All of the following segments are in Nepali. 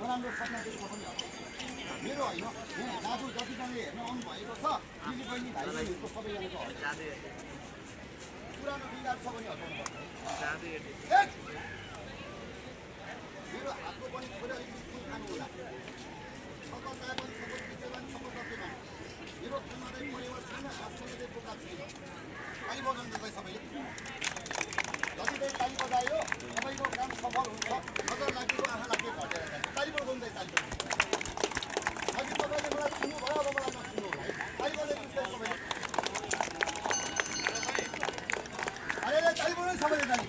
नराम्रो सपना देखेको पनि हो मेरो होइन दाजु जतिजनाले हेर्न आउनुभएको छ दिदी बहिनी भाइ बहिनीहरूको सबैजनाको पुरानो बिगार छ भने हटाउनु पर्छ मेरो हातको पनि छोरा अलिकति खानु होला सकलता पनि सबै विद्यमान सबै मेरो समाजै परिवार छैन आफूले पोका छैन ताली बजाउनु तपाईँ सबैले जति बेला ताली बजायो सबैको काम सफल हुन्छ नजर लागेको आँखा लाग्यो घटेर ताली बजाउँदै ताली अघि तपाईँले मलाई सुन्नुभयो अब मलाई नसुन्नु होला है ताली बजाइदिनुहोस् सबैले अरे ताली बजाउनु सबैले ताली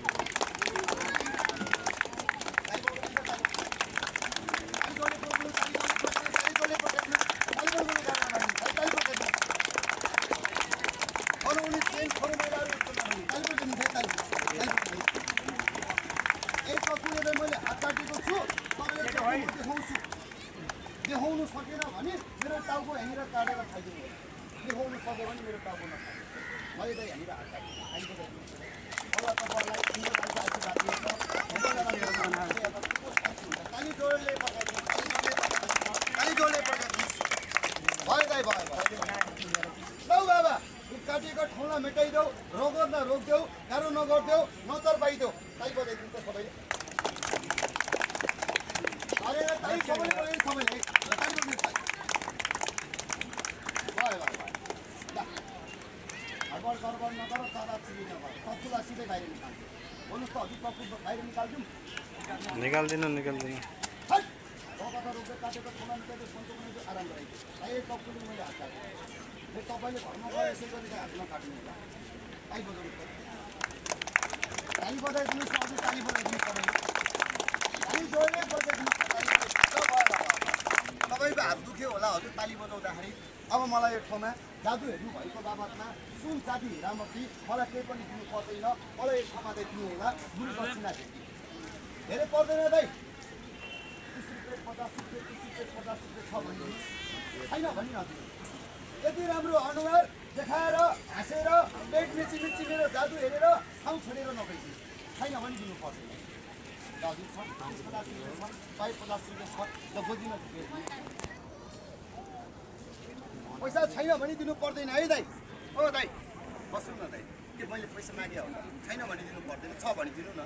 देखाउनु सकेन भने मेरो टाउको यहाँनिर काटेर खाइदिनु देखाउनु सक्यो भने मेरो टाउको नखाइ मैले त यहाँनिर हात काट्छु अल्लाह तपाईँलाई आशीर्वाद दिएको ताली जोडले भयो दाइ भयो लौ बाबा काटिएको ठाउँलाई मेटाइदेऊ रोगत न रोकिदेऊ गाह्रो नगरिदेऊ नतर पाइदेऊ ताई बजाइदिन्छ सबैले अरे ताई सबैले बजाइ सबैले गडबड नगर सादा चिनी नगर कपुला सिधै बाहिर निकाल्छ भन्नुहोस् त अघि कपु बाहिर निकाल्छौँ निकाल्दिनु रोक्दै काटेको ठाउँमा निकाल्दै सन्चो पनि आराम गराइदियो ताई कपुले मैले हात काटेँ तपाईँले घरमा गएर यसै गरी हात नकाट्नु होला ताई बजाउनु ताली बजाइदिनुहोस् अझै ताली बजाइदिनु तपाईँले ताली जोडले बजाइदिनुहोस् तपाईँको हात दुख्यो होला हजुर ताली बजाउँदाखेरि अब मलाई यो ठाउँमा जादु हेर्नु भएको बाबतमा सुन जाति हिरामती मलाई केही पनि दिनु पर्दैन मलाई एक ठाउँमा चाहिँ दिनु होला गुरु दक्षिणा धेरै पर्दैन दाइ 30 रुपियाँ 50 रुपियाँ 30 रुपियाँ 50 रुपियाँ छ भने छैन भनी नदिनु यति राम्रो अनुहार देखाएर हाँसेर पेट मिची मिची मेरो जादु हेरेर ठाउँ छोडेर नगइदिनु छैन भने दिनु पर्दैन हजुर छ 50 रुपियाँ छ 50 रुपियाँ छ ल बुझिन पैसा छैन भने दिनु पर्दैन है दाइ ओ दाइ बस्नु न दाइ के मैले पैसा मागे होला छैन भने दिनु पर्दैन छ भने दिनु न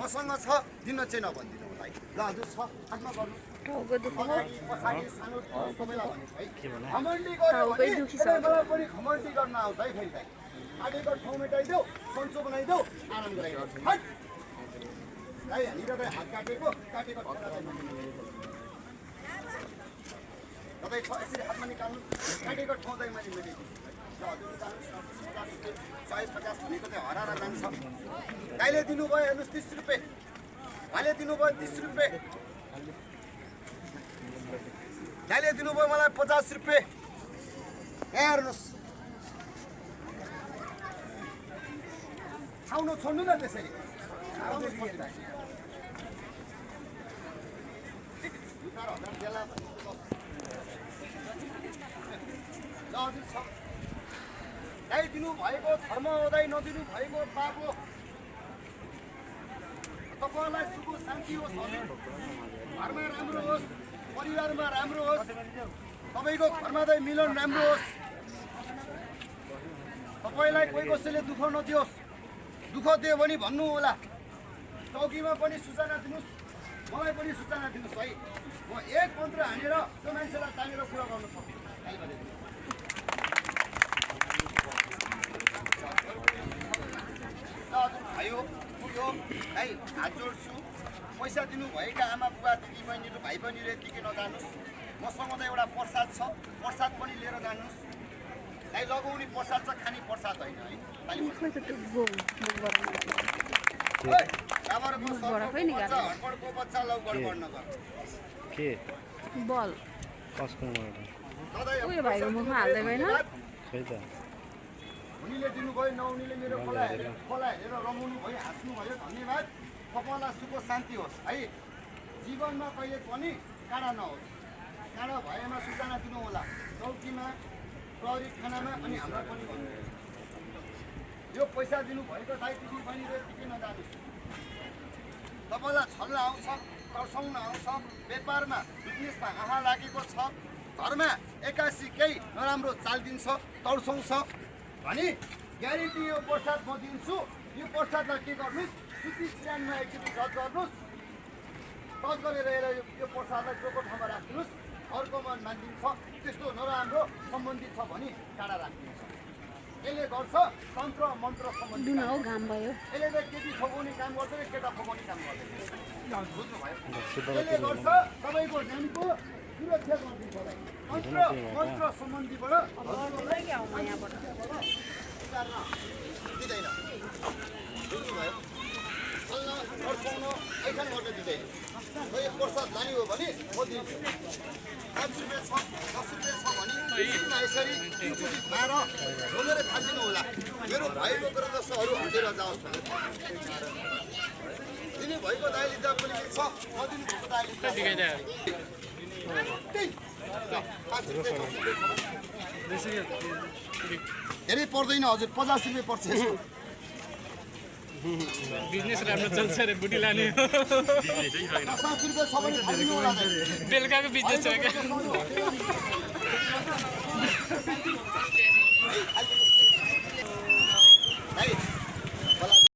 मसँग छ दिन चाहिँ नभनिदिनु होला है ल हजुर छ हातमा गर्नु पछाडि सानो सबैलाई भनेको है घमण्डी गर्यो भने मलाई पनि घमण्डी गर्न आउँछ है फेरि दाइ काटेको ठाउँ मेटाइदेऊ सन्चो बनाइदेऊ आराम गराइदेऊ है दाइ यहाँनिर दाइ हात काटेको तपाईँ छ यसरी हातमा निकाल्नु काटेको ठाउँ चाहिँ मैले मेटाइदिन्छु हजुर 40-50 भनेको चाहिँ हराएर जान्छ गाईले दिनुभयो हेर्नुहोस् 30 रुपियाँ भाइले दिनुभयो 30 रुपियाँ गाईले दिनुभयो मलाई 50 रुपियाँ यहाँ हेर्नुहोस् खाउनु छोड्नु न त्यसरी हजुर छ गाई दिनु भएको धर्म हुँदै नदिनु भएको बाबु तपाईँलाई सुख शान्ति होस् घरमा राम्रो होस् परिवारमा राम्रो होस् तपाईँको घरमा चाहिँ मिलन राम्रो होस् तपाईँलाई कोही कसैले दुःख नदियोस् दुःख दियो भने भन्नु होला चौकीमा पनि सूचना दिनुहोस् मलाई पनि सूचना दिनुहोस् है म एक मन्त्र हानेर त्यो मान्छेलाई तानेर कुरा गर्न सक्छु भयो पुग्यो है हात जोड्छु पैसा दिनुभएका आमा बुबा दिदी बहिनीहरू भाइ बहिनीहरू यतिकै नजानुहोस् मसँग त एउटा प्रसाद छ प्रसाद पनि लिएर जानुहोस् है लगाउने प्रसाद छ खाने प्रसाद होइन है हडबडको बच्चा लौ गडबड नगर के बल कसको उयो भाइको मुखमा हाल्दै होइन खै त उनीले दिनुभयो नउनीले मेरो खोला हेरेर रमाउनु भयो हाँस्नु भयो धन्यवाद तपाईँलाई सुख शान्ति होस् है जीवनमा कहिले पनि काँडा नहोस् काँडा भएमा सूचना दिनु होला चौकीमा प्रहरी थानामा अनि हाम्रा पनि भन्नु यो पैसा दिनुभएको दाइ दिदी बहिनीले टिकै नजानुहोस् तपाईँलाई छल्न आउँछ तर्साउन आउँछ व्यापारमा बिजनेसमा आँखा लागेको छ घरमा एक्कासी केही नराम्रो चाल दिन्छ तर्साउँछ भने ग्यारेन्टी यो प्रसाद म दिन्छु यो प्रसादलाई के गर्नुहोस् सुती सिरानमा एकचोटि जज गर्नुहोस् जज गरेर यो प्रसादलाई जोको ठाउँमा राखिदिनुहोस् अर्कोमा मानिदिन्छ त्यस्तो नराम्रो सम्बन्धित छ भने टाढा राखिदिन्छ यसले गर्छ तन्त्र मन्त्र सम्बन्धी दुन हौ घाम भयो यसले त केटी ठोकाउने काम गर्दैन केटा ठोकाउने काम गर्दैन बुझ्नुभयो यसले गर्छ तपाईँको नानीको सुरक्षा गरिदिन्छ तन्त्र मन्त्र सम्बन्धीबाट दिँदैन बुझ्नुभयो चल्न तर्साउन ऐखान गर्न दिँदैन र यो प्रसाद लाने हो भने म दिन्छु 5 रुपियाँ छ 10 रुपियाँ छ भने यसरी एकचोटि खाएर ढोलेर खाइदिनु होला मेरो भाइ बोकेर जस्तो अरू हटेर जाओस् भनेर दिने भएको दाइ लिँदा पनि मिल्छ नदिनु भएको दाइ लिँदा धेरै पर्दैन हजुर 50 रुपियाँ पर्छ यसको बिजनेस राम्रो चल्छ रे बुढी लाने 50 रुपियाँ छ भने खाइदिनु होला बेलुकाको बिजनेस छ क्या दाइ